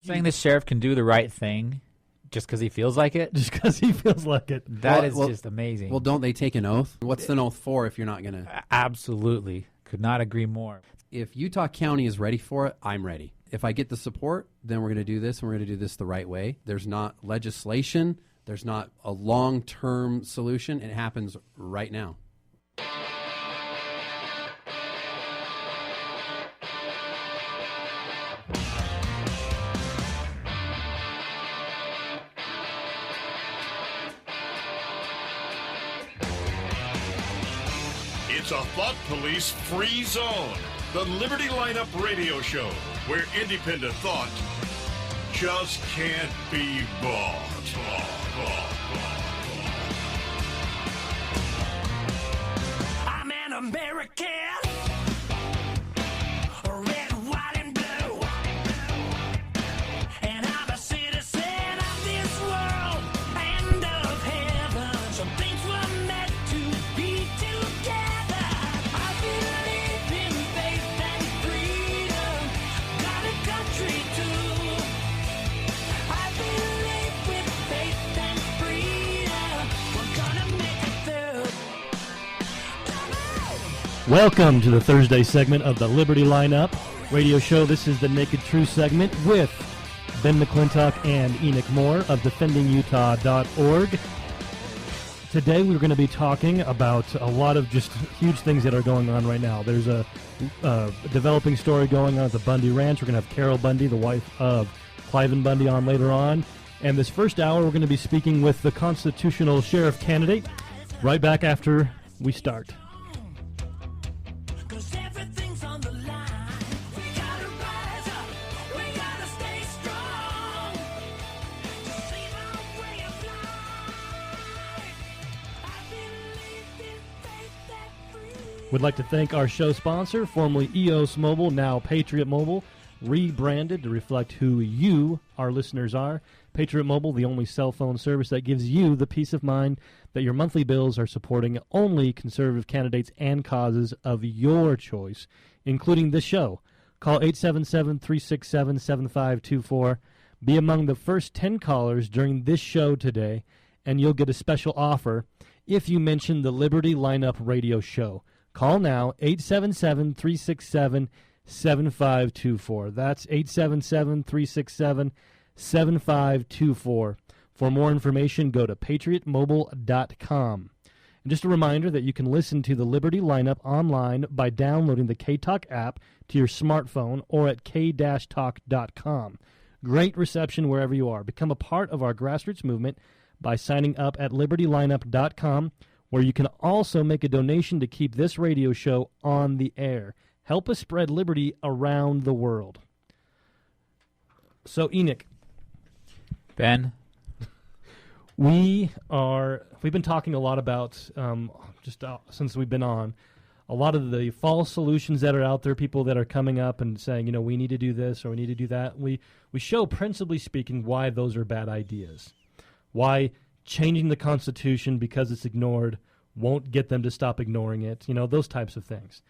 Saying the sheriff can do the right thing just because he feels like it? Just because he feels like it. That is just amazing. Well, don't they take an oath? What's an oath for if you're not going to? Absolutely. Could not agree more. If Utah County is ready for it, I'm ready. If I get the support, then we're going to do this, and we're going to do this the right way. There's not legislation. There's not a long-term solution. It happens right now. It's a Thought Police free zone. The Liberty Lineup radio show, where independent thought just can't be bought. I'm an American. Red, white, and blue. And I'm a citizen of this world and of heaven. Some things were meant to be together. I believe in faith and freedom. Got a country too. I believe with faith and freedom, we're gonna make it through. Welcome to the Thursday segment of the Liberty Lineup radio show. This is the Naked Truth segment with Ben McClintock and Enoch Moore of defendingutah.org. Today we're going to be talking about a lot of just huge things that are going on right now. There's a developing story going on at the Bundy Ranch. We're going to have Carol Bundy, the wife of Cliven Bundy, on later on. And this first hour we're going to be speaking with the constitutional sheriff candidate right back after we start. 'Cause everything's on the line. We gotta rise up. We gotta stay strong. To save our way of life. I believe in faith that free. We'd like to thank our show sponsor, formerly EOS Mobile, now Patriot Mobile, rebranded to reflect who you, our listeners, are. Patriot Mobile, the only cell phone service that gives you the peace of mind that your monthly bills are supporting only conservative candidates and causes of your choice, including this show. Call 877-367-7524. Be among the first 10 callers during this show today, and you'll get a special offer if you mention the Liberty Lineup radio show. Call now, 877-367-7524. That's 877-367-7524. For more information, go to patriotmobile.com. And just a reminder that you can listen to the Liberty Lineup online by downloading the K-Talk app to your smartphone or at k-talk.com. Great reception wherever you are. Become a part of our grassroots movement by signing up at libertylineup.com, where you can also make a donation to keep this radio show on the air. Help us spread liberty around the world. So, Enoch. Ben? We've been talking a lot about, since we've been on, a lot of the false solutions that are out there, people that are coming up and saying, we need to do this or we need to do that. We show, principally speaking, why those are bad ideas. Why changing the Constitution because it's ignored won't get them to stop ignoring it, those types of things.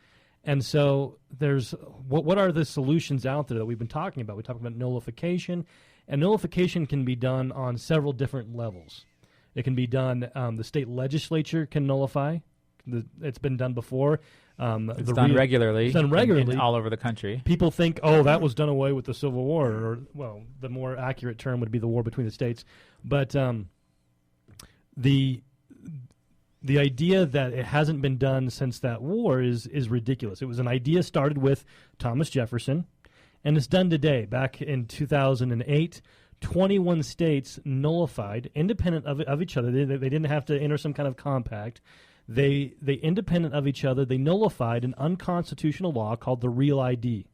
And so there's, what are the solutions out there that we've been talking about? We talked about nullification, and nullification can be done on several different levels. It can be done, the state legislature can nullify. It's been done before. It's done regularly. It's done regularly. All over the country. People think, that was done away with the Civil War, or, the more accurate term would be the war between the states. But the idea that it hasn't been done since that war is ridiculous. It was an idea started with Thomas Jefferson, and it's done today. Back in 2008, 21 states nullified, independent of each other. They didn't have to enter some kind of compact. They independent of each other, they nullified an unconstitutional law called the Real ID.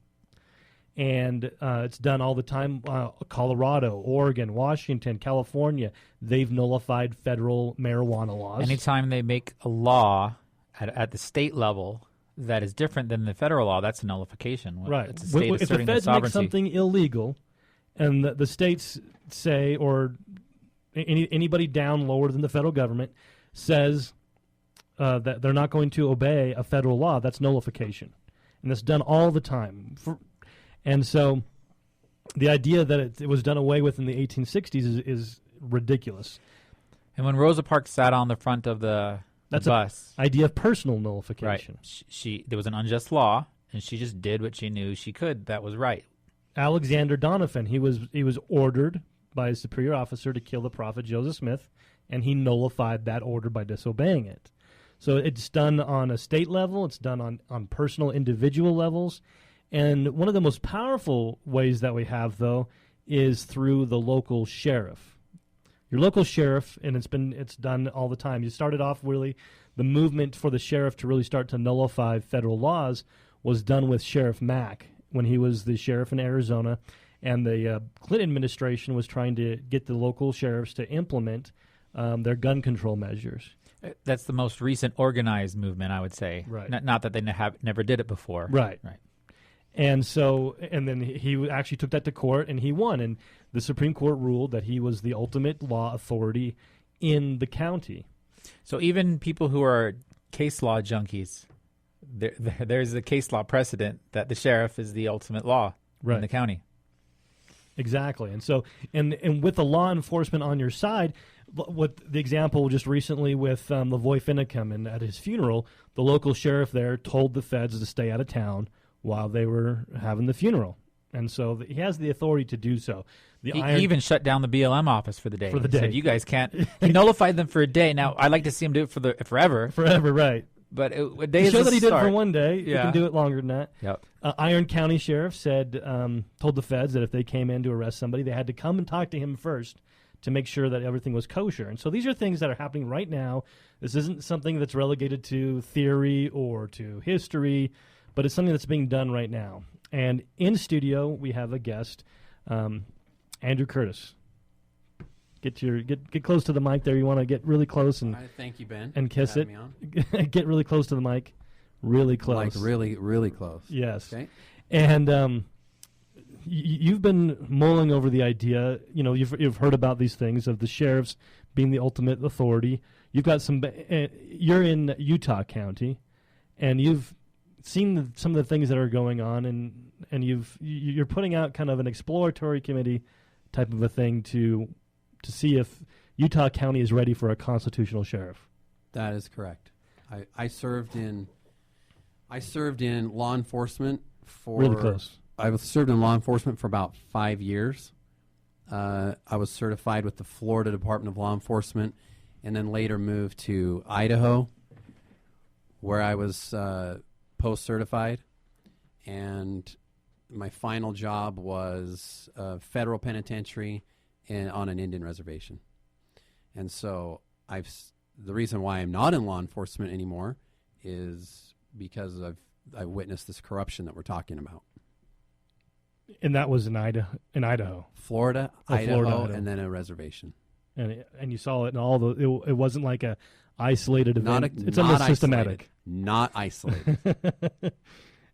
And it's done all the time. Colorado, Oregon, Washington, California, they've nullified federal marijuana laws. Anytime they make a law at the state level that is different than the federal law, that's a nullification. Right. It's a state if the asserting feds their make sovereignty. something illegal, and the states say, or anybody down lower than the federal government says that they're not going to obey a federal law, that's nullification. And that's done all the time. And so the idea that it was done away with in the 1860s is ridiculous. And when Rosa Parks sat on the front of the bus, Idea of personal nullification. right? There was an unjust law, and she just did what she knew she could. That was right. Alexander Donovan, he was ordered by his superior officer to kill the prophet Joseph Smith, and he nullified that order by disobeying it. So it's done on a state level. It's done on personal, individual levels. And one of the most powerful ways that we have, though, is through the local sheriff. Your local sheriff, and it's done all the time. You started off really, the movement for the sheriff to really start to nullify federal laws was done with Sheriff Mack when he was the sheriff in Arizona, and the Clinton administration was trying to get the local sheriffs to implement their gun control measures. That's the most recent organized movement, I would say. Right. Not that they never did it before. Right. Right. And then he actually took that to court, and he won. And the Supreme Court ruled that he was the ultimate law authority in the county. So even people who are case law junkies, there's a case law precedent that the sheriff is the ultimate law in the county. Exactly. And so, and with the law enforcement on your side, what the example just recently with Lavoy Finicum, and at his funeral, the local sheriff there told the feds to stay out of town while they were having the funeral. And so he has the authority to do so. He even shut down the BLM office for the day. He said, you guys can't. He nullified them for a day. Now, I'd like to see him do it forever. Forever, right. But a day to is show a that he did it start. for one day. Yeah. He can do it longer than that. Yep. Iron County Sheriff told the feds that if they came in to arrest somebody, they had to come and talk to him first to make sure that everything was kosher. And so these are things that are happening right now. This isn't something that's relegated to theory or to history, but it's something that's being done right now. And in studio, we have a guest, Andrew Curtis. Get close to the mic there. You want to get really close and thank you, Ben, and kiss for it. having me on. Get really close to the mic. Really close. Like really, really close. Yes. Okay. And you've been mulling over the idea. You know, you've heard about these things of the sheriffs being the ultimate authority. You've got some. You're in Utah County, and you've seen some of the things that are going on, and you're putting out kind of an exploratory committee type of a thing to see if Utah County is ready for a constitutional sheriff. That is correct. I served in law enforcement for Really close. I served in law enforcement for about 5 years. I was certified with the Florida Department of Law Enforcement, and then later moved to Idaho, where I was post-certified. And my final job was federal penitentiary on an Indian reservation. And so the reason why I'm not in law enforcement anymore is because I witnessed this corruption that we're talking about. And that was in Idaho. Florida, Florida, Idaho. and then a reservation. And you saw it in all the. It wasn't like a isolated event. It's not almost systematic. Not isolated.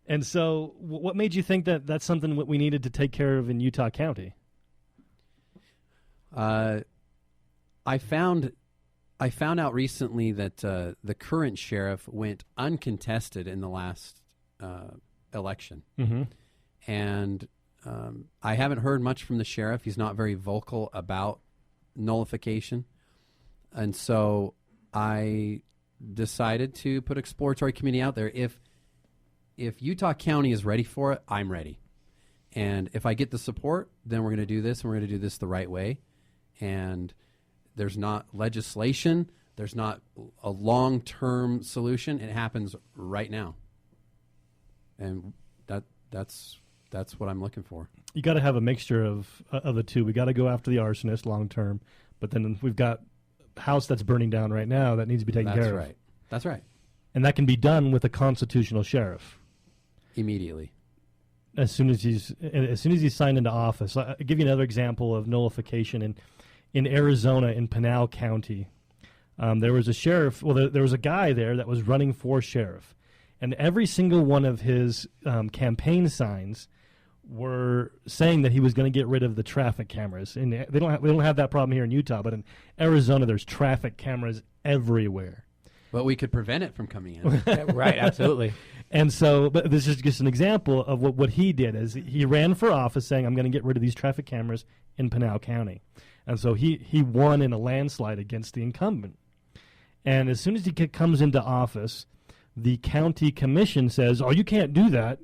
And so, what made you think that that's something we needed to take care of in Utah County? I found out recently that the current sheriff went uncontested in the last election, and I haven't heard much from the sheriff. He's not very vocal about nullification, and so I decided to put exploratory committee out there. If Utah County is ready for it, I'm ready, and if I get the support, then we're going to do this, and we're going to do this the right way. And there's not legislation. There's not a long-term solution. It happens right now, and that's what I'm looking for. You got to have a mixture of the two. We got to go after the arsonist long-term, but then we've got a house that's burning down right now that needs to be taken care of. That's right. And that can be done with a constitutional sheriff Immediately. as soon as he's signed into office. I'll give you another example of nullification in Arizona, in Pinal County. There was a sheriff. Well, there was a guy there that was running for sheriff, and every single one of his campaign signs were saying that he was going to get rid of the traffic cameras. And we don't have that problem here in Utah, but in Arizona, there's traffic cameras everywhere. But we could prevent it from coming in. Yeah, right, absolutely. And so, but this is just an example of what he did. Is he ran for office saying, I'm going to get rid of these traffic cameras in Pinal County. And so he won in a landslide against the incumbent. And as soon as he comes into office, the county commission says, oh, you can't do that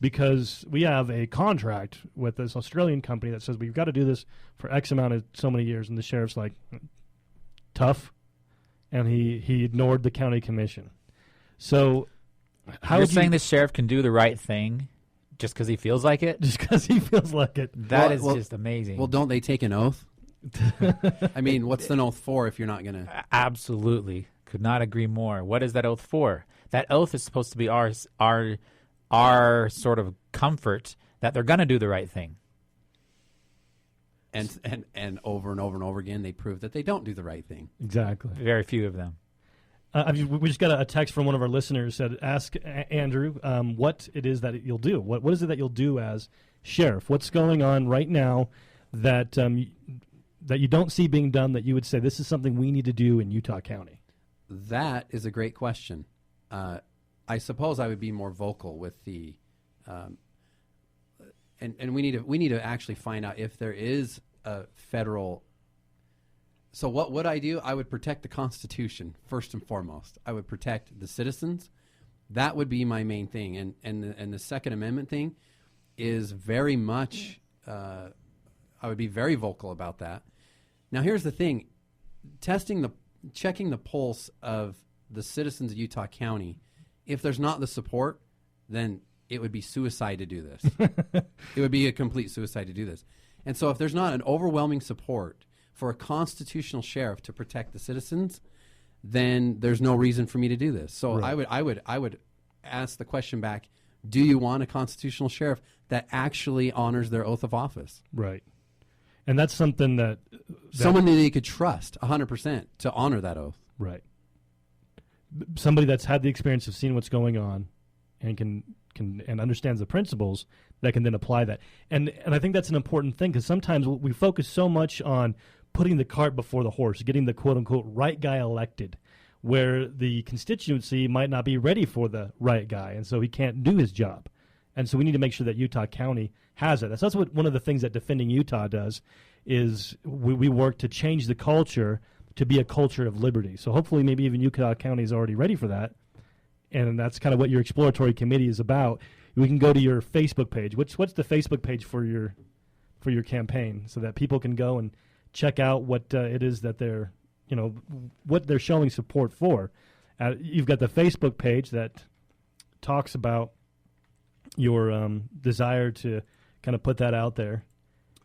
because we have a contract with this Australian company that says we've got to do this for X amount of so many years. And the sheriff's like, tough. And he ignored the county commission. So how You're saying the sheriff can do the right thing just because he feels like it? Just because he feels like it. That is just amazing. Well, don't they take an oath? I mean, what's an oath for if you're not going to? Absolutely. Could not agree more. What is that oath for? That oath is supposed to be our sort of comfort that they're going to do the right thing. And over and over and over again, they prove that they don't do the right thing. Exactly. Very few of them. We just got a text from one of our listeners that ask Andrew what it is that you'll do. What is it that you'll do as sheriff? What's going on right now that that you don't see being done that you would say this is something we need to do in Utah County? That is a great question. I suppose I would be more vocal with the, and we need to actually find out if there is a federal. So what would I do? I would protect the Constitution first and foremost. I would protect the citizens. That would be my main thing. And the Second Amendment thing is very much. I would be very vocal about that. Now here's the thing: checking the pulse of the citizens of Utah County. If there's not the support, then it would be suicide to do this. It would be a complete suicide to do this. And so if there's not an overwhelming support for a constitutional sheriff to protect the citizens, then there's no reason for me to do this. So right. I would ask the question back, do you want a constitutional sheriff that actually honors their oath of office? Right. And that's something that someone that you could trust 100% to honor that oath. Right. Somebody that's had the experience of seeing what's going on and can and understands the principles that can then apply that. And I think that's an important thing because sometimes we focus so much on putting the cart before the horse, getting the quote-unquote right guy elected, where the constituency might not be ready for the right guy, and so he can't do his job. And so we need to make sure that Utah County has it. That's what one of the things that Defending Utah does is we work to change the culture to be a culture of liberty. So hopefully maybe even Utah County is already ready for that. And that's kind of what your exploratory committee is about. We can go to your Facebook page. What's the Facebook page for your campaign so that people can go and check out what it is that they're, what they're showing support for. You've got the Facebook page that talks about your desire to kind of put that out there.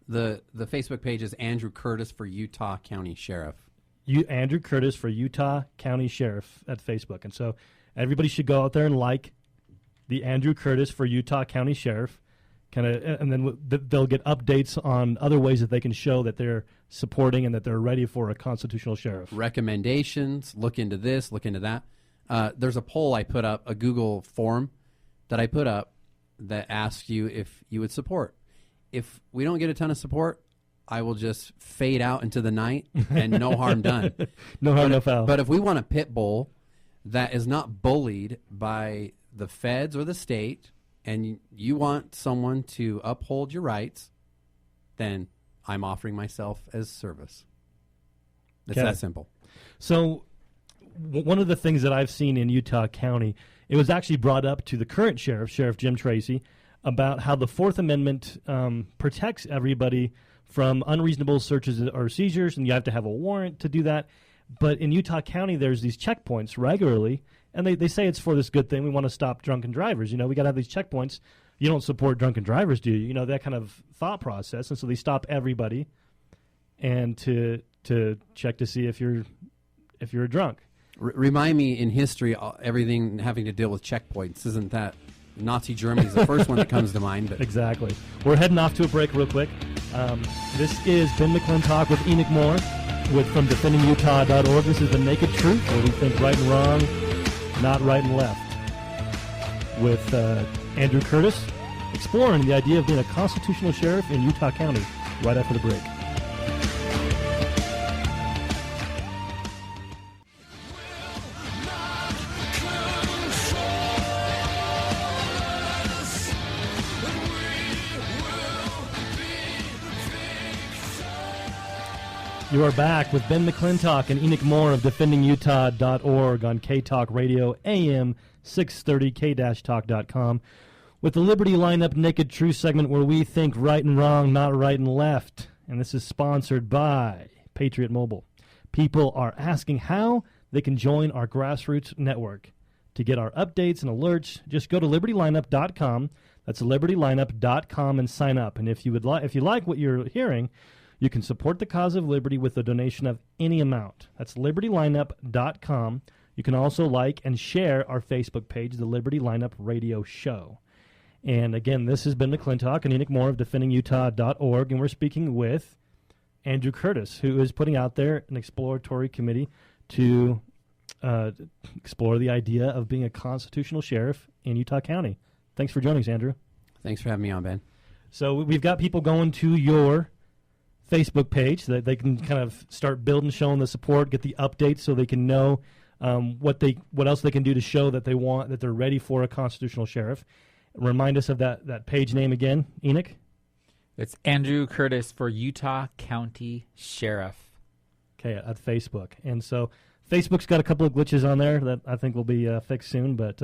The Facebook page is Andrew Curtis for Utah County Sheriff. Andrew Curtis for Utah County Sheriff at Facebook. And so everybody should go out there and like the Andrew Curtis for Utah County Sheriff, and then they'll get updates on other ways that they can show that they're supporting and that they're ready for a constitutional sheriff. Recommendations, look into this, look into that. There's a poll I put up, a Google form that I put up that asks you if you would support. If we don't get a ton of support, I will just fade out into the night and no harm done. No harm, no foul. But if we want a pit bull that is not bullied by the feds or the state, and you want someone to uphold your rights, then I'm offering myself as service. It's that simple. So one of the things that I've seen in Utah County, it was actually brought up to the current sheriff, Sheriff Jim Tracy, about how the Fourth Amendment protects everybody from unreasonable searches or seizures, and you have to have a warrant to do that. But in Utah County, there's these checkpoints regularly, and they say it's for this good thing. We want to stop drunken drivers. We got to have these checkpoints. You don't support drunken drivers, do you? That kind of thought process. And so they stop everybody and to check to see if you're drunk. Remind me, in history, everything having to deal with checkpoints. Isn't that Nazi Germany is the first one that comes to mind? But. Exactly. We're heading off to a break real quick. This is Ben McClintock with Enoch Moore from defendingutah.org. This is The Naked Truth, where we think right and wrong, not right and left. With Andrew Curtis, exploring the idea of being a constitutional sheriff in Utah County right after the break. You are back with Ben McClintock and Enoch Moore of defendingutah.org on K-Talk Radio, AM 630, k-talk.com, with the Liberty Lineup Naked Truth segment where we think right and wrong, not right and left. And this is sponsored by Patriot Mobile. People are asking how they can join our grassroots network. To get our updates and alerts, just go to libertylineup.com. That's libertylineup.com and sign up. And if you like what you're hearing, you can support the cause of liberty with a donation of any amount. That's libertylineup.com. You can also like and share our Facebook page, the Liberty Lineup Radio Show. And again, this has been McClintock and Enoch Moore of defendingutah.org, and we're speaking with Andrew Curtis, who is putting out there an exploratory committee to explore the idea of being a constitutional sheriff in Utah County. Thanks for joining us, Andrew. Thanks for having me on, Ben. So we've got people going to your Facebook page so that they can kind of start building, showing the support, get the updates so they can know what else they can do to show that they're ready for a constitutional sheriff. Remind us of that page name again, Enoch. It's Andrew Curtis for Utah County Sheriff. Okay, at Facebook. And so Facebook's got a couple of glitches on there that I think will be fixed soon, but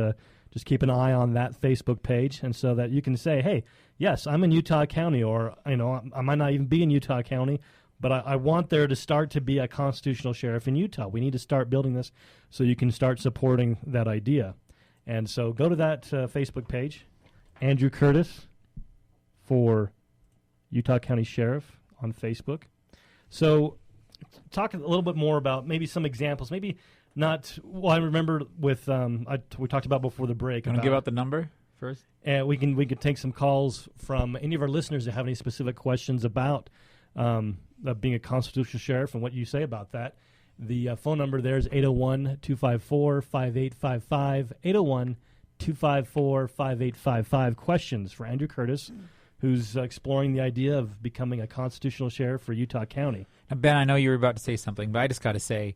just keep an eye on that Facebook page, and so that you can say, hey, yes, I'm in Utah County, or I might not even be in Utah County, but I want there to start to be a constitutional sheriff in Utah. We need to start building this so you can start supporting that idea. And so go to that Facebook page, Andrew Curtis for Utah County Sheriff on Facebook. So talk a little bit more about maybe some examples, maybe not. Well, I remember with we talked about before the break. Want to give out the number first? And we can take some calls from any of our listeners that have any specific questions about being a constitutional sheriff and what you say about that. The phone number there is 801-254-5855, 801-254-5855. Questions for Andrew Curtis, who's exploring the idea of becoming a constitutional sheriff for Utah County. Now, Ben, I know you were about to say something, but I just got to say,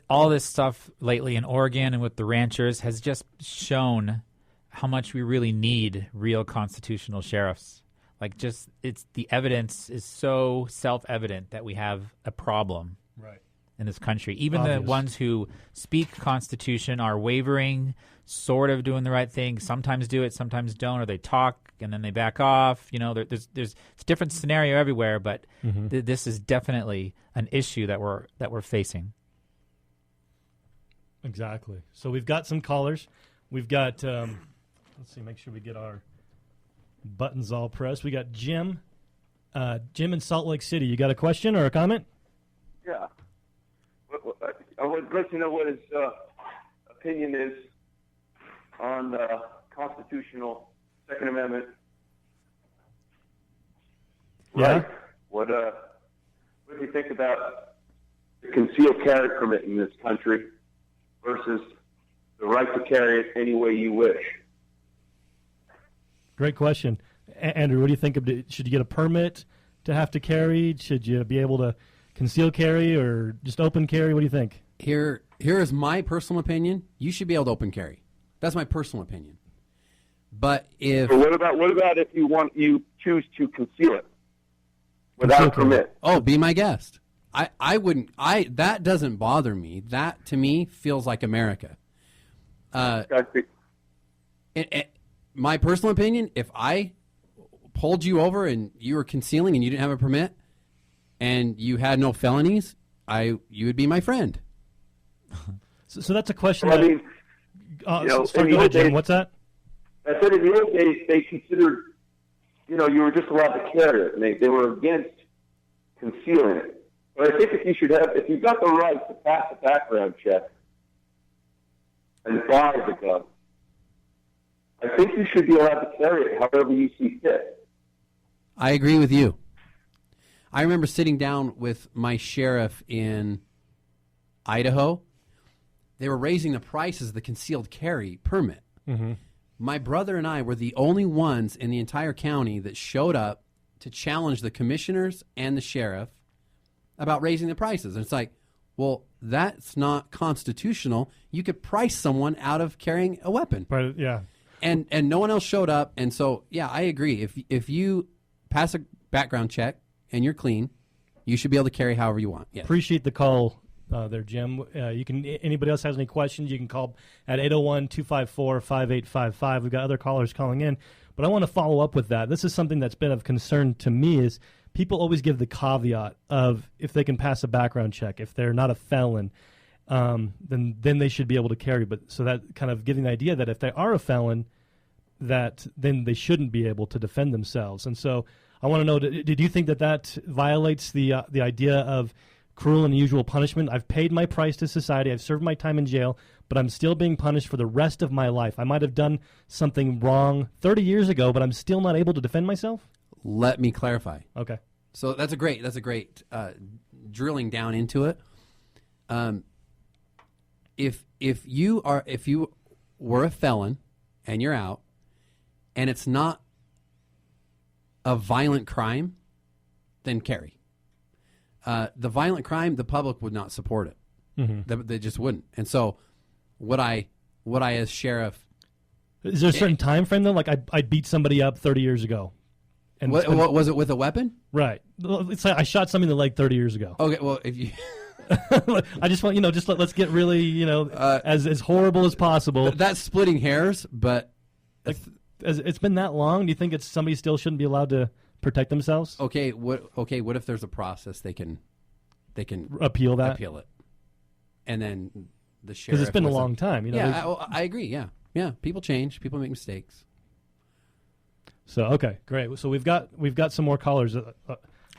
all this stuff lately in Oregon and with the ranchers has just shown how much we really need real constitutional sheriffs. Like, just the evidence is so self-evident that we have a problem in this country. Even the ones who speak Constitution are wavering, sort of doing the right thing. Sometimes do it, sometimes don't, or they talk and then they back off. There's it's a different scenario everywhere, but this is definitely an issue that we're facing. Exactly. So we've got some callers. We've got, let's see, make sure we get our buttons all pressed. We got Jim. Jim in Salt Lake City. You got a question or a comment? Yeah. I would like to know what his opinion is on the constitutional Second Amendment. Yeah. Right. What do you think about the concealed carry permit in this country versus the right to carry it any way you wish? Great question. Andrew, what do you think of it? Should you get a permit to have to carry? Should you be able to conceal carry or just open carry? What do you think? Here is my personal opinion. You should be able to open carry. That's my personal opinion. But if what about if you choose to conceal it without a permit? Oh, be my guest. I wouldn't. That doesn't bother me. That to me feels like America. My personal opinion: if I pulled you over and you were concealing and you didn't have a permit and you had no felonies, you would be my friend. So that's a question. Well, that, I mean, go ahead, Jim. What's that? I said in the old days they considered, you were just allowed to carry it, and they were against concealing it. But I think if you've got the right to pass a background check and buy the gun, I think you should be allowed to carry it however you see fit. I agree with you. I remember sitting down with my sheriff in Idaho. They were raising the prices of the concealed carry permit. Mm-hmm. My brother and I were the only ones in the entire county that showed up to challenge the commissioners and the sheriff about raising the prices. And it's like, well, that's not constitutional. You could price someone out of carrying a weapon. But, yeah. And no one else showed up. And so, yeah, I agree. If you pass a background check and you're clean, You should be able to carry however you want. Yes. Appreciate the call there, Jim. You can. Anybody else has any questions, you can call at 801-254-5855. We've got other callers calling in. But I want to follow up with that. This is something that's been of concern to me is people always give the caveat of if they can pass a background check, if they're not a felon, then they should be able to carry. But so that kind of giving the idea that if they are a felon, that then they shouldn't be able to defend themselves. And so I want to know, did you think that violates the idea of cruel and unusual punishment? I've paid my price to society. I've served my time in jail, but I'm still being punished for the rest of my life. I might have done something wrong 30 years ago, but I'm still not able to defend myself? Let me clarify. Okay. So that's a great drilling down into it. If you were a felon and you're out, and it's not a violent crime, then carry. The violent crime, the public would not support it. Mm-hmm. They just wouldn't. And so, would I as sheriff? Is there a certain time frame though? Like I beat somebody up 30 years ago. And what was it with a weapon? Right. It's like I shot somebody in the leg 30 years ago. Okay. Well, if you. I just want let's get really as horrible as possible. That's splitting hairs, but it's been that long. Do you think somebody still shouldn't be allowed to protect themselves? Okay. What if there's a process they can appeal it, and then the sheriff, because it's been a long time. I agree. Yeah. People change. People make mistakes. So okay, great. So we've got some more callers.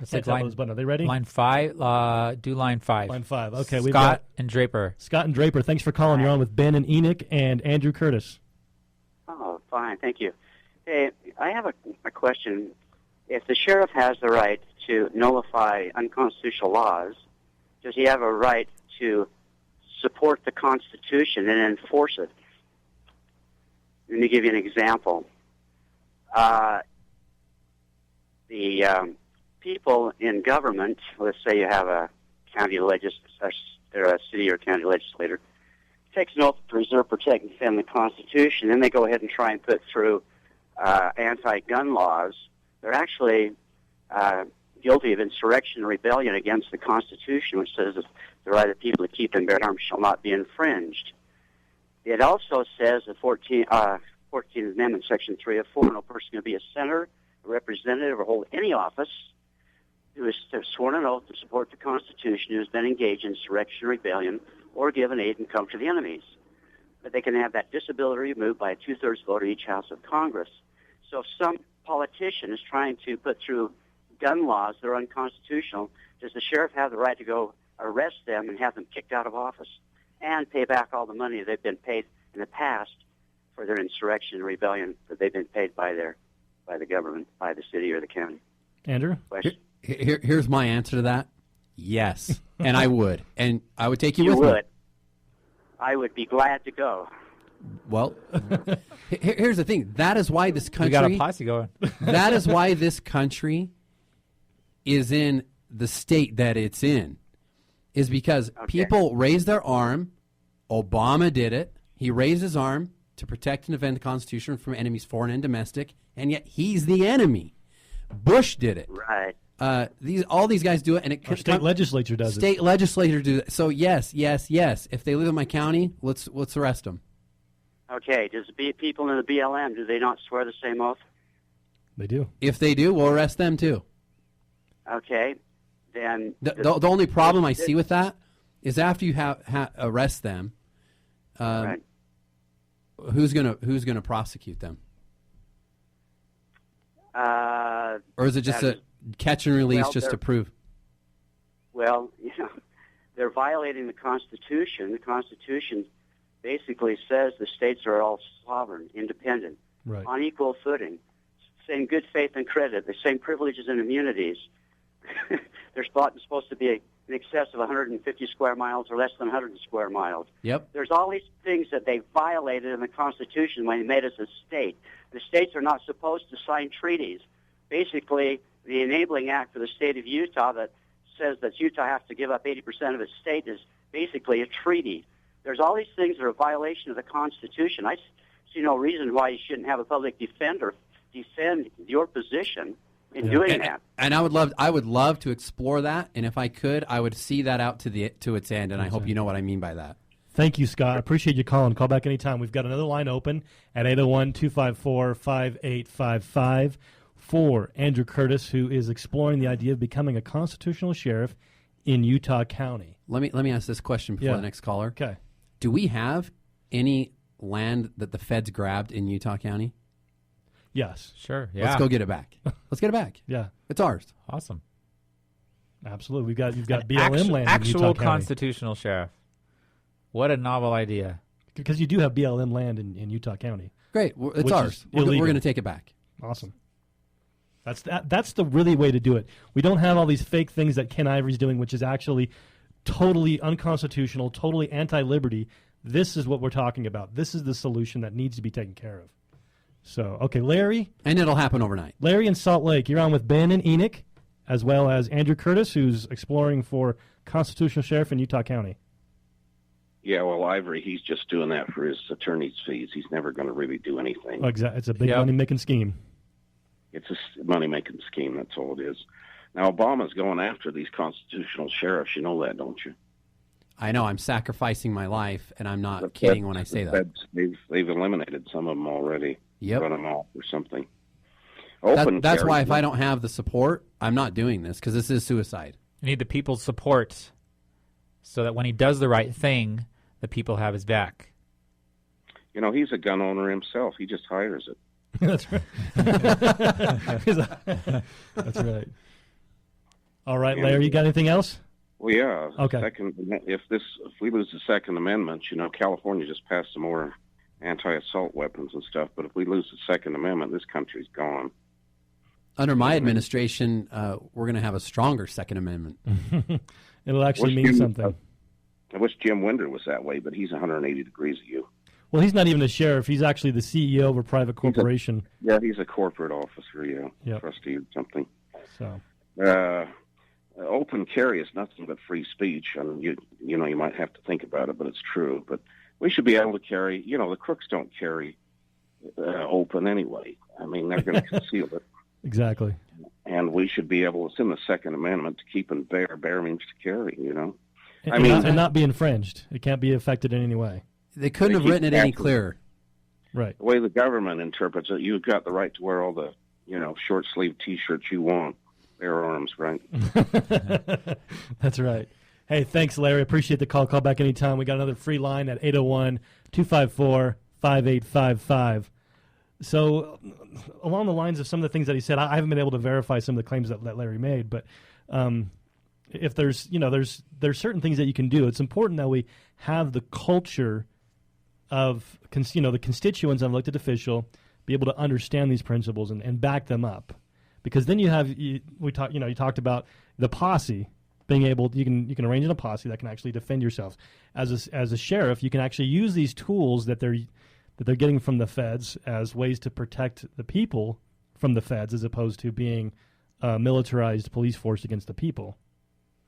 It's like line, are they ready? Line 5. Do line 5. Line 5. Okay. Scott and Draper. Scott and Draper. Thanks for calling. You're on with Ben and Enoch and Andrew Curtis. Oh, fine. Thank you. Hey, I have a question. If the sheriff has the right to nullify unconstitutional laws, does he have a right to support the Constitution and enforce it? Let me give you an example. The people in government, let's say you have a county legislator, or a city or county legislator, takes an oath to preserve, protect, and defend the Constitution, then they go ahead and try and put through anti-gun laws. They're actually guilty of insurrection and rebellion against the Constitution, which says that the right of people to keep and bear arms shall not be infringed. It also says, the 14th Amendment, Section 3 of 4, no person can be a senator, a representative, or hold any office who has sworn an oath to support the Constitution, who has been engaged in insurrection, rebellion, or given aid and come to the enemies. But they can have that disability removed by a 2/3 vote of each House of Congress. So if some politician is trying to put through gun laws that are unconstitutional, does the sheriff have the right to go arrest them and have them kicked out of office and pay back all the money they've been paid in the past for their insurrection and rebellion that they've been paid by the government, by the city or the county? Andrew? Question? Here's my answer to that. Yes, and I would. And I would take you with would. me. I would be glad to go. Well, here's the thing. That is why this country... We got a posse going. That is why this country is in the state that it's in, is because people raise their arm. Obama did it. He raised his arm to protect and defend the Constitution from enemies, foreign and domestic, and yet he's the enemy. Bush did it. Right. All these guys do it, and Our state legislature does it. State legislature do it. So yes. If they live in my county, let's arrest them. Okay. Does the people in the BLM, do they not swear the same oath? They do. If they do, we'll arrest them too. Okay. Then the only problem I see with that is after you arrest them, right. who's gonna prosecute them? Or is it just a catch and release just to prove? Well, they're violating the Constitution. The Constitution basically says the states are all sovereign, independent, right, on equal footing, same good faith and credit, the same privileges and immunities. They're supposed to be in excess of 150 square miles or less than 100 square miles. Yep. There's all these things that they violated in the Constitution when they made us a state. The states are not supposed to sign treaties. Basically, the Enabling Act for the state of Utah that says that Utah has to give up 80% of its state is basically a treaty. There's all these things that are a violation of the Constitution. I see no reason why you shouldn't have a public defender defend your position in doing that. And I would love to explore that, and if I could, I would see that out to its end, and I hope you know what I mean by that. Thank you, Scott. I appreciate you calling. Call back anytime. We've got another line open at 801-254-5855 for Andrew Curtis, who is exploring the idea of becoming a constitutional sheriff in Utah County. Let me ask this question before the next caller. Okay. Do we have any land that the feds grabbed in Utah County? Yes. Sure. Yeah. Let's go get it back. Let's get it back. Yeah. It's ours. Awesome. Absolutely. You've got An BLM land in actual Utah County. constitutional sheriff. What a novel idea. Because you do have BLM land in Utah County. Great. It's Which ours. is We're illegal. going to take it back. Awesome. That's the really way to do it. We don't have all these fake things that Ken Ivory's doing, which is actually totally unconstitutional, totally anti-liberty. This is what we're talking about. This is the solution that needs to be taken care of. So, okay, Larry. And it'll happen overnight. Larry in Salt Lake. You're on with Ben and Enoch, as well as Andrew Curtis, who's exploring for constitutional sheriff in Utah County. Yeah, well, Ivory, he's just doing that for his attorney's fees. He's never going to really do anything. Exactly. It's a big money-making scheme. It's a money-making scheme. That's all it is. Now, Obama's going after these constitutional sheriffs. You know that, don't you? I know. I'm sacrificing my life, and I'm not kidding when I say that. They've eliminated some of them already. Yep. Run them off or something. That's why if I don't have the support, I'm not doing this, because this is suicide. You need the people's support so that when he does the right thing, the people have his back. You know, he's a gun owner himself. He just hires it. That's right. That's right. All right, Larry, you got anything else? Well, yeah. Okay. If we lose the Second Amendment, you know, California just passed some more anti-assault weapons and stuff. But if we lose the Second Amendment, this country's gone. Under my administration, we're going to have a stronger Second Amendment. It'll actually mean something. I wish Jim Winder was that way, but he's 180 degrees of you. Well, he's not even a sheriff. He's actually the CEO of a private corporation. He's a corporate officer, trustee or something. So, open carry is nothing but free speech. I mean, you might have to think about it, but it's true. But we should be able to carry. You know, the crooks don't carry open anyway. I mean, they're going to conceal it. Exactly. And we should be able. It's in the Second Amendment to keep and bear means to carry. You know, and not be infringed. It can't be affected in any way. They couldn't have written it any clearer. Right. The way the government interprets it, you've got the right to wear all the, short sleeve T-shirts you want. Bare arms, right? That's right. Hey, thanks, Larry. Appreciate the call. Call back anytime. We got another free line at 801-254-5855. So along the lines of some of the things that he said, I haven't been able to verify some of the claims that Larry made, but if there's certain things that you can do. It's important that we have the culture of the constituents of elected official be able to understand these principles and back them up, because then you talked about the posse being able, you can arrange in a posse that can actually defend yourself. As a sheriff, you can actually use these tools that they're getting from the feds as ways to protect the people from the feds, as opposed to being a militarized police force against the people.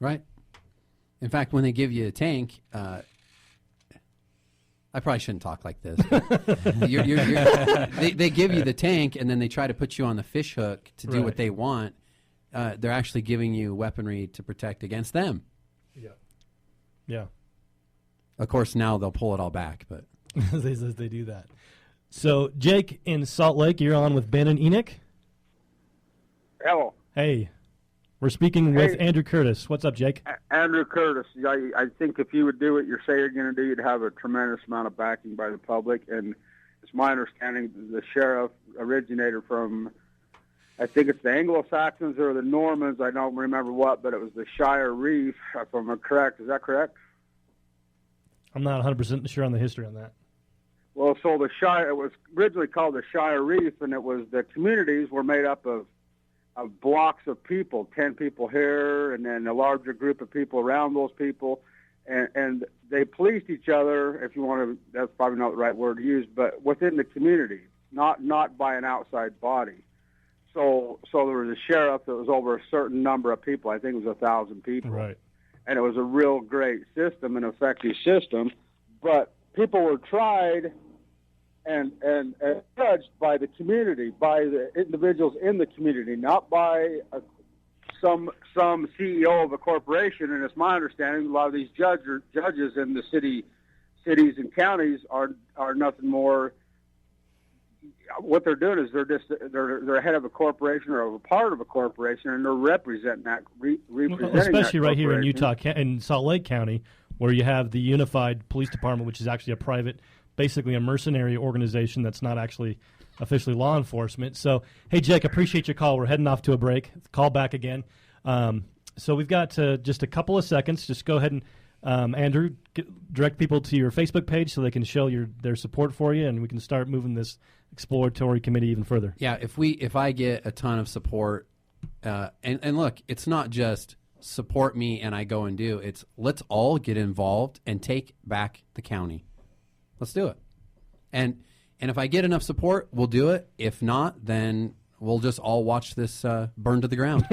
Right. In fact, when they give you a tank, I probably shouldn't talk like this. They give you the tank, and then they try to put you on the fish hook to do what they want. They're actually giving you weaponry to protect against them. Yeah. Of course, now they'll pull it all back, but they do that. So, Jake in Salt Lake, you're on with Ben and Enoch. Hello. Hey. We're speaking with Andrew Curtis. What's up, Jake? Andrew Curtis. I think if you would do what you say you're going to do, you'd have a tremendous amount of backing by the public. And it's my understanding the sheriff originated from, I think it's the Anglo-Saxons or the Normans. I don't remember what, but it was the Shire Reef, if I'm correct. Is that correct? I'm not 100% sure on the history on that. Well, so the Shire, it was originally called the Shire Reef, and it was the communities were made up of blocks of people, 10 people here, and then a larger group of people around those people, and they policed each other, if you want to, that's probably not the right word to use, but within the community, not by an outside body. So there was a sheriff that was over a certain number of people. I think it was 1,000 people. Right. And it was a real great system, an effective system, but people were tried and judged by the community, by the individuals in the community, not by some CEO of a corporation. And it's my understanding a lot of these judges in the cities and counties are nothing more. What they're doing is they're a head of a corporation or a part of a corporation, and they're representing that. Representing especially that right here in corporation. Utah, in Salt Lake County, where you have the Unified Police Department, which is actually a private, basically a mercenary organization that's not actually officially law enforcement. So, hey, Jake, appreciate your call. We're heading off to a break. Call back again. So we've got just a couple of seconds. Just go ahead and, Andrew, direct people to your Facebook page so they can show their support for you, and we can start moving this exploratory committee even further. Yeah, if I get a ton of support, and look, it's not just support me and I go and do. It's let's all get involved and take back the county. Let's do it. And if I get enough support, we'll do it. If not, then we'll just all watch this burn to the ground.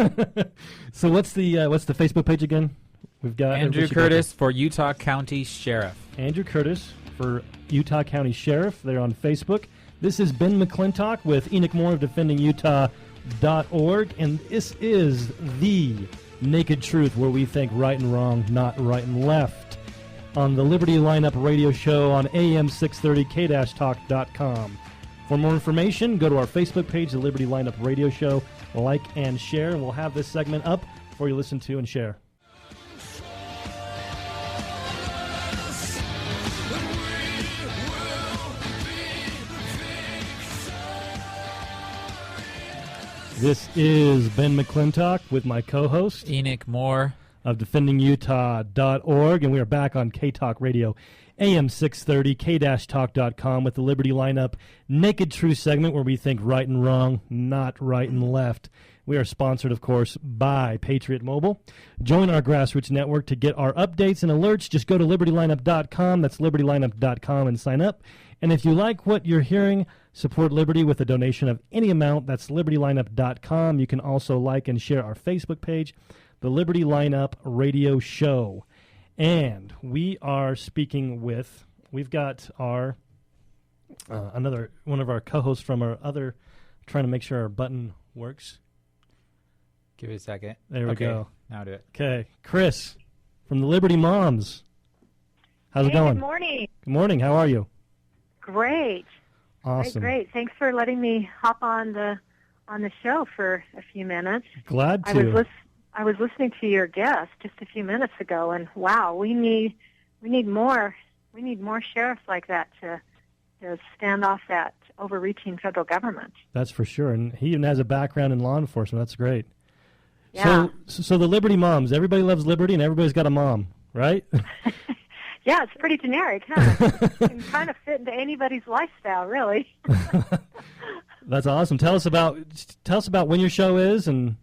So what's the Facebook page again? We've got Andrew Curtis for Utah County Sheriff. Andrew Curtis for Utah County Sheriff. They're on Facebook. This is Ben McClintock with Enoch Moore of DefendingUtah.org, and this is the Naked Truth, where we think right and wrong, not right and left, on the Liberty Lineup radio show on AM 630 K-Talk.com. For more information, go to our Facebook page, the Liberty Lineup radio show, like and share, and we'll have this segment up for you to listen to and share. This is Ben McClintock with my co-host Enoch Moore of DefendingUtah.org, and we are back on K-Talk Radio, AM 630, K-Talk.com, with the Liberty Lineup Naked Truth segment, where we think right and wrong, not right and left. We are sponsored, of course, by Patriot Mobile. Join our grassroots network to get our updates and alerts. Just go to LibertyLineup.com. That's LibertyLineup.com and sign up. And if you like what you're hearing, support Liberty with a donation of any amount. That's LibertyLineup.com. You can also like and share our Facebook page, the Liberty Lineup Radio Show. And we are speaking with, we've got our another one of our co-hosts from our other, trying to make sure our button works. Give it a second. There we go. Now do it. Okay, Kris from the Liberty Moms. How's it going? Good morning. Good morning. How are you? Great. Awesome. Great. Thanks for letting me hop on the show for a few minutes. Glad to. I was listening to your guest just a few minutes ago, and wow, we need more sheriffs like that to stand off that overreaching federal government. That's for sure. And he even has a background in law enforcement. That's great. Yeah. So the Liberty Moms, everybody loves liberty and everybody's got a mom, right? Yeah, it's pretty generic, huh? It can kind of fit into anybody's lifestyle, really. That's awesome. Tell us about when your show is and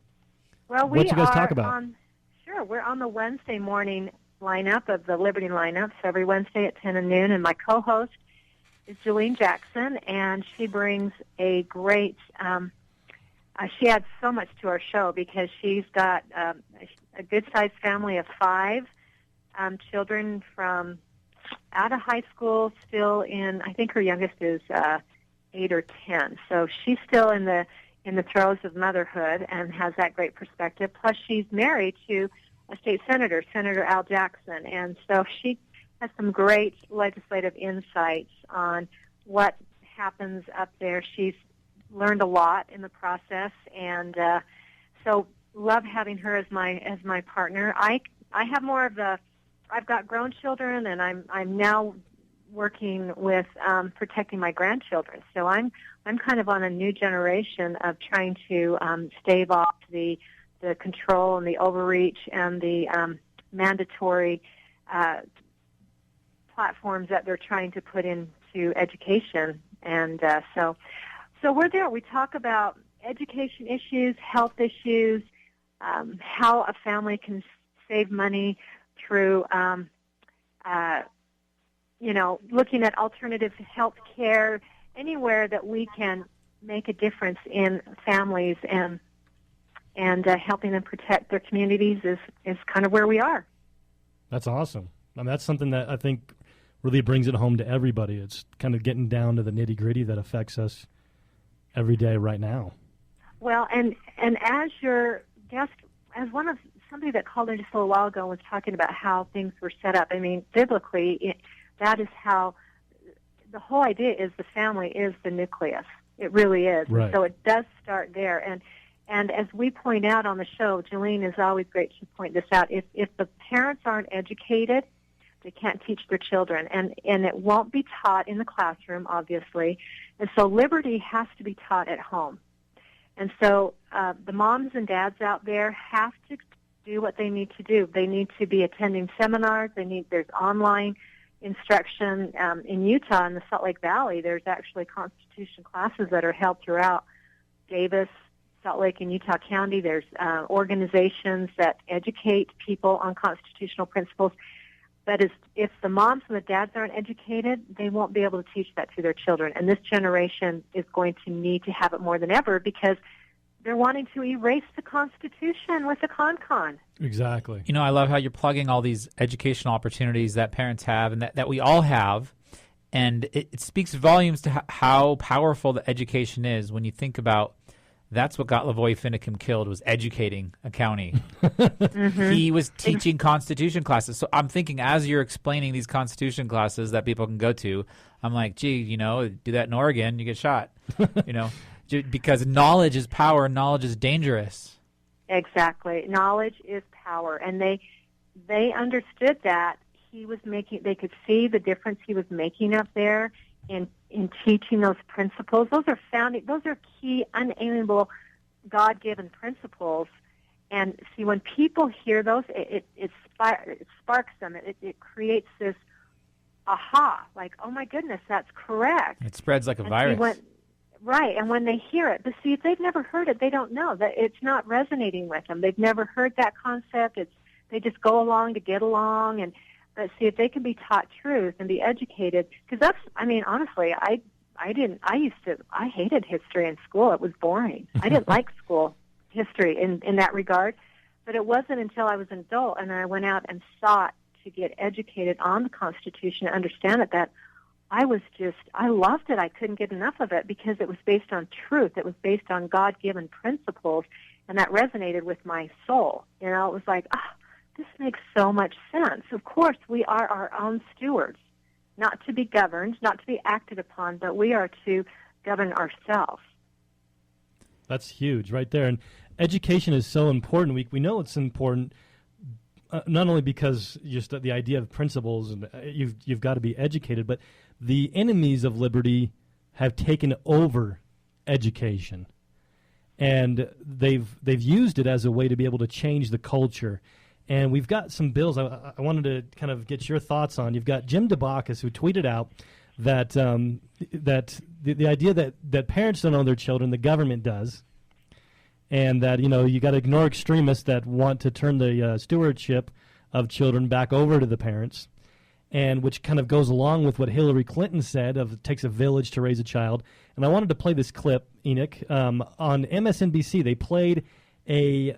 what you guys talk about. Sure, we're on the Wednesday morning lineup of the Liberty lineup, so every Wednesday at 10 and noon, and my co-host is Jolene Jackson, and she brings a great she adds so much to our show because she's got a good-sized family of 5 children from out of high school, still in, I think her youngest is 8 or 10. So she's still in the throes of motherhood and has that great perspective. Plus, she's married to a state senator, Senator Al Jackson, and so she has some great legislative insights on what happens up there. She's learned a lot in the process, and so love having her as my partner. I have more of I've got grown children, and I'm now working with protecting my grandchildren. So I'm kind of on a new generation of trying to stave off the control and the overreach and the mandatory platforms that they're trying to put into education. And so we're there. We talk about education issues, health issues, how a family can save money through, looking at alternative health care, anywhere that we can make a difference in families and helping them protect their communities is kind of where we are. That's awesome. I mean, that's something that I think really brings it home to everybody. It's kind of getting down to the nitty-gritty that affects us every day right now. Well, and as your guest, as somebody that called in just a little while ago was talking about how things were set up. I mean, biblically, that is how the whole idea is. The family is the nucleus. It really is. Right. So it does start there. And as we point out on the show, Jolene is always great to point this out. If the parents aren't educated, they can't teach their children, and it won't be taught in the classroom, obviously. And so liberty has to be taught at home. And so the moms and dads out there have to do what they need to do. They need to be attending seminars. There's online instruction. In Utah, in the Salt Lake Valley, there's actually Constitution classes that are held throughout Davis, Salt Lake, and Utah County. There's organizations that educate people on constitutional principles. But if the moms and the dads aren't educated, they won't be able to teach that to their children. And this generation is going to need to have it more than ever because they're wanting to erase the Constitution with the con. Exactly. You know, I love how you're plugging all these educational opportunities that parents have and that we all have. And it speaks volumes to how powerful the education is when you think about that's what got Lavoy Finicum killed, was educating a county. Mm-hmm. He was teaching Constitution classes. So I'm thinking, as you're explaining these Constitution classes that people can go to, I'm like, gee, you know, do that in Oregon, you get shot. You know, because knowledge is power, knowledge is dangerous. Exactly. Knowledge is power. And they understood that they could see the difference he was making up there in teaching those principles. Those are key, unalienable, God-given principles. And see, when people hear those, it sparks them. It creates this aha, like, oh my goodness, that's correct. It spreads like a virus. Right, and when they hear it, but see, if they've never heard it, they don't know that it's not resonating with them. They've never heard that concept. They just go along to get along. But see, if they can be taught truth and be educated, because honestly, I hated history in school. It was boring. I didn't like school history in that regard. But it wasn't until I was an adult and I went out and sought to get educated on the Constitution and understand it that I loved it. I couldn't get enough of it because it was based on truth. It was based on God-given principles, and that resonated with my soul. You know, it was like, this makes so much sense. Of course, we are our own stewards, not to be governed, not to be acted upon, but we are to govern ourselves. That's huge right there. And education is so important. We know it's important not only because just the idea of principles and you've got to be educated, but the enemies of liberty have taken over education. And they've used it as a way to be able to change the culture. And we've got some bills I wanted to kind of get your thoughts on. You've got Jim DeBacchus, who tweeted out that the idea that parents don't own their children, the government does, and that, you know, you got to ignore extremists that want to turn the stewardship of children back over to the parents, and which kind of goes along with what Hillary Clinton said of it takes a village to raise a child. And I wanted to play this clip, Enoch. On MSNBC, they played a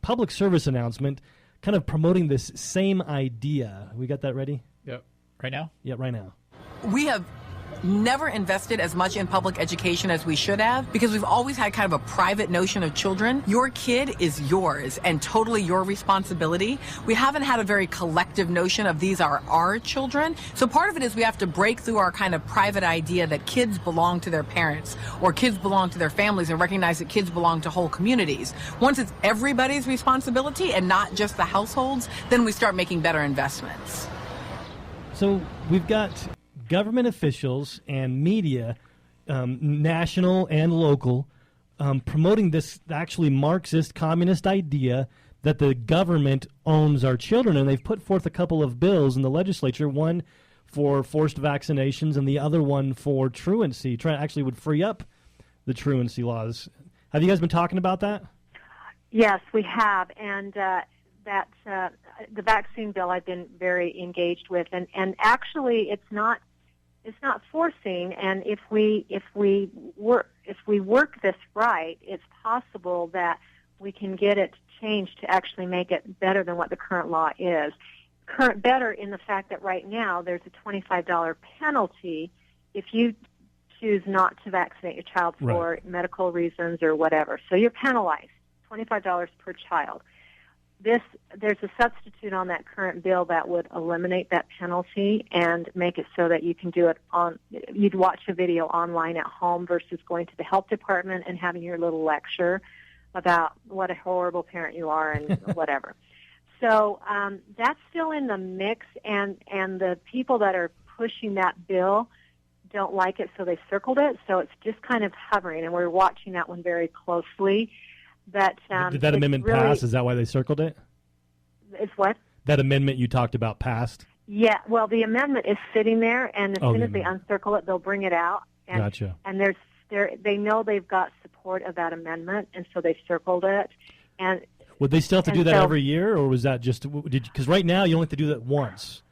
public service announcement kind of promoting this same idea. We got that ready? Yep. Right now? Yeah, right now. We have never invested as much in public education as we should have because we've always had kind of a private notion of children. Your kid is yours and totally your responsibility. We haven't had a very collective notion of these are our children. So part of it is we have to break through our kind of private idea that kids belong to their parents or kids belong to their families and recognize that kids belong to whole communities. Once it's everybody's responsibility and not just the households, then we start making better investments. So we've got government officials and media, national and local, promoting this actually Marxist communist idea that the government owns our children. And they've put forth a couple of bills in the legislature, one for forced vaccinations and the other one for truancy, actually would free up the truancy laws. Have you guys been talking about that? Yes, we have. And the vaccine bill I've been very engaged with. And actually it's not forcing, and if we work this right, it's possible that we can get it changed to actually make it better than what the current law is. better in the fact that right now there's a $25 penalty if you choose not to vaccinate your child for medical reasons or whatever. So you're penalized, $25 per child. There's a substitute on that current bill that would eliminate that penalty and make it so that you can do it you'd watch a video online at home versus going to the health department and having your little lecture about what a horrible parent you are and whatever. So that's still in the mix, and the people that are pushing that bill don't like it, so they circled it. So it's just kind of hovering, and we're watching that one very closely. But did that amendment pass? Is that why they circled it? It's what? That amendment you talked about passed? Yeah, well, the amendment is sitting there, and as soon as they uncircle it, they'll bring it out. And, gotcha. And they know they've got support of that amendment, and so they circled it. And would they still have to do that every year, or was that just because right now you only have to do that once?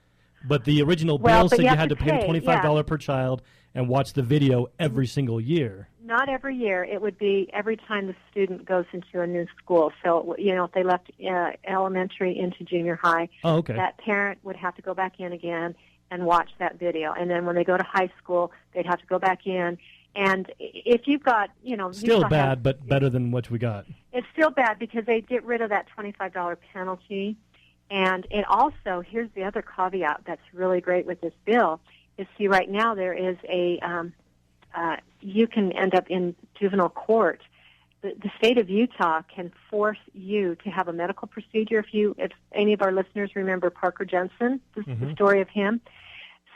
But the original bill said you had to pay $25 per child and watch the video every single year. Not every year. It would be every time the student goes into a new school. So, if they left elementary into junior high, that parent would have to go back in again and watch that video. And then when they go to high school, they'd have to go back in. And if you've got, Still bad, but better than what we got. It's still bad because they get rid of that $25 penalty. And it also, here's the other caveat that's really great with this bill, is see right now there is you can end up in juvenile court. The state of Utah can force you to have a medical procedure. If any of our listeners remember Parker Jensen, the story of him,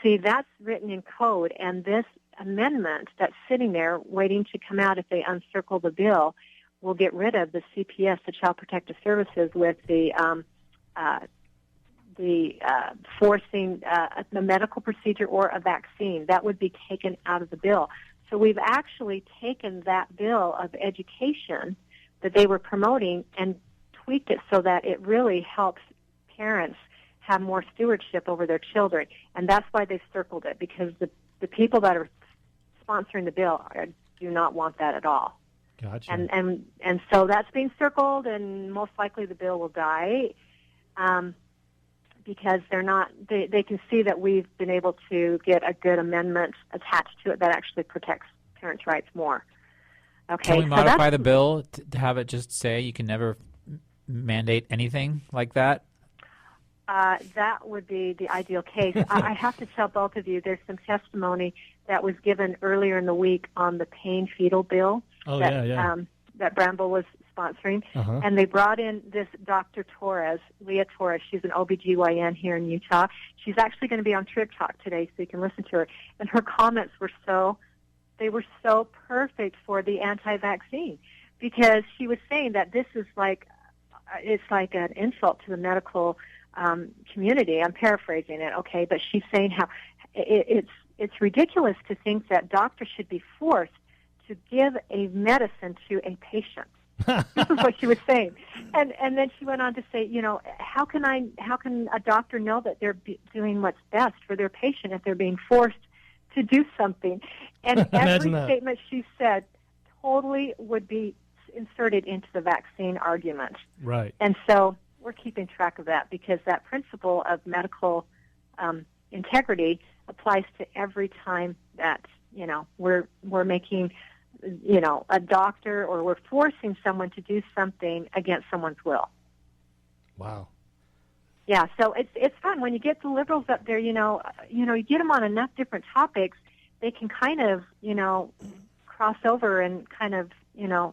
see that's written in code, and this amendment that's sitting there waiting to come out if they uncircle the bill will get rid of the CPS, the Child Protective Services, with the forcing the medical procedure or a vaccine. That would be taken out of the bill. So we've actually taken that bill of education that they were promoting and tweaked it so that it really helps parents have more stewardship over their children. And that's why they circled it, because the people that are sponsoring the bill do not want that at all. Gotcha. And so that's being circled, and most likely the bill will die. Because they can see that we've been able to get a good amendment attached to it that actually protects parents' rights more. Okay. Can we modify the bill to have it just say you can never mandate anything like that? That would be the ideal case. I have to tell both of you, there's some testimony that was given earlier in the week on the pain fetal bill that Bramble was sponsoring. And they brought in this Dr. Torres, Leah Torres. She's an OBGYN here in Utah. She's actually going to be on Trib Talk today, so you can listen to her. And her comments were so perfect for the anti-vaccine, because she was saying that this is it's like an insult to the medical community. I'm paraphrasing it, okay? But she's saying how it's ridiculous to think that doctors should be forced to give a medicine to a patient. This is what she was saying, and then she went on to say, how can a doctor know that they're doing what's best for their patient if they're being forced to do something? And every statement she said totally would be inserted into the vaccine argument. Right. And so we're keeping track of that, because that principle of medical integrity applies to every time that we're making a doctor, or we're forcing someone to do something against someone's will. Wow. Yeah, so it's fun when you get the liberals up there. You get them on enough different topics, they can kind of cross over and kind of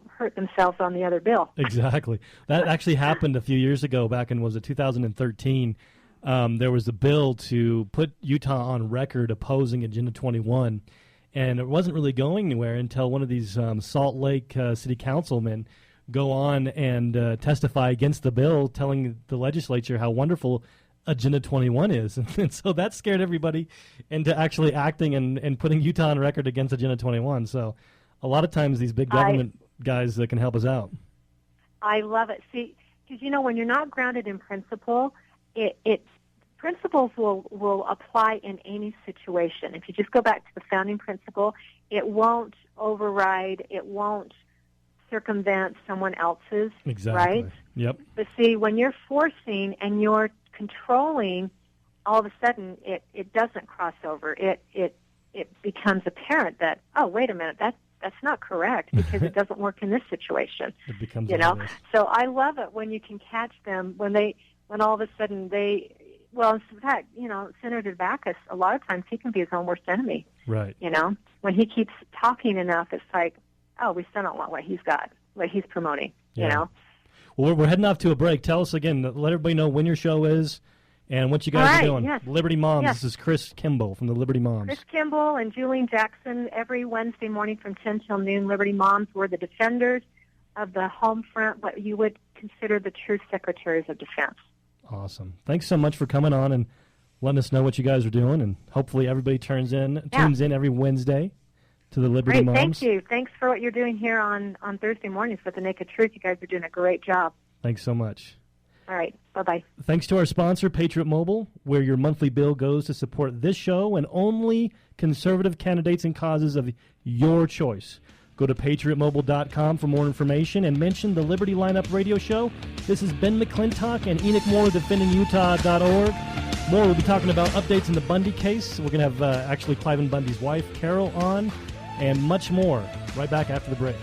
hurt themselves on the other bill. Exactly. That actually happened a few years ago. Back in 2013, there was a bill to put Utah on record opposing Agenda 21. And it wasn't really going anywhere until one of these Salt Lake city councilmen go on and testify against the bill, telling the legislature how wonderful Agenda 21 is. And so that scared everybody into actually acting and putting Utah on record against Agenda 21. So a lot of times these big government guys can help us out. I love it. See, because, when you're not grounded in principle, principles will apply in any situation. If you just go back to the founding principle, it won't override, it won't circumvent someone else's, exactly. right? Yep. But see, when you're forcing and you're controlling, all of a sudden it doesn't cross over. It becomes apparent that, oh, wait a minute, that's not correct because it doesn't work in this situation. It becomes So I love it when you can catch them when all of a sudden well, in fact, Senator Backus, a lot of times he can be his own worst enemy. Right. When he keeps talking enough, it's like, oh, we still don't want what he's got, what he's promoting, Well, we're heading off to a break. Tell us again, let everybody know when your show is and what you guys are doing. Yes. Liberty Moms. Yes. This is Kris Kimball from the Liberty Moms. Kris Kimball and Julian Jackson every Wednesday morning from 10 till noon. Liberty Moms, we're the defenders of the home front, what you would consider the true secretaries of defense. Awesome. Thanks so much for coming on and letting us know what you guys are doing, and hopefully everybody tunes in every Wednesday to the Liberty Moms. Thank you. Thanks for what you're doing here on Thursday mornings with The Naked Truth. You guys are doing a great job. Thanks so much. All right. Bye-bye. Thanks to our sponsor, Patriot Mobile, where your monthly bill goes to support this show and only conservative candidates and causes of your choice. Go to patriotmobile.com for more information and mention the Liberty Lineup Radio Show. This is Ben McClintock and Enoch Moore, defendingutah.org. More, we'll be talking about updates in the Bundy case. We're going to have actually Cliven Bundy's wife, Carol, on, and much more right back after the break.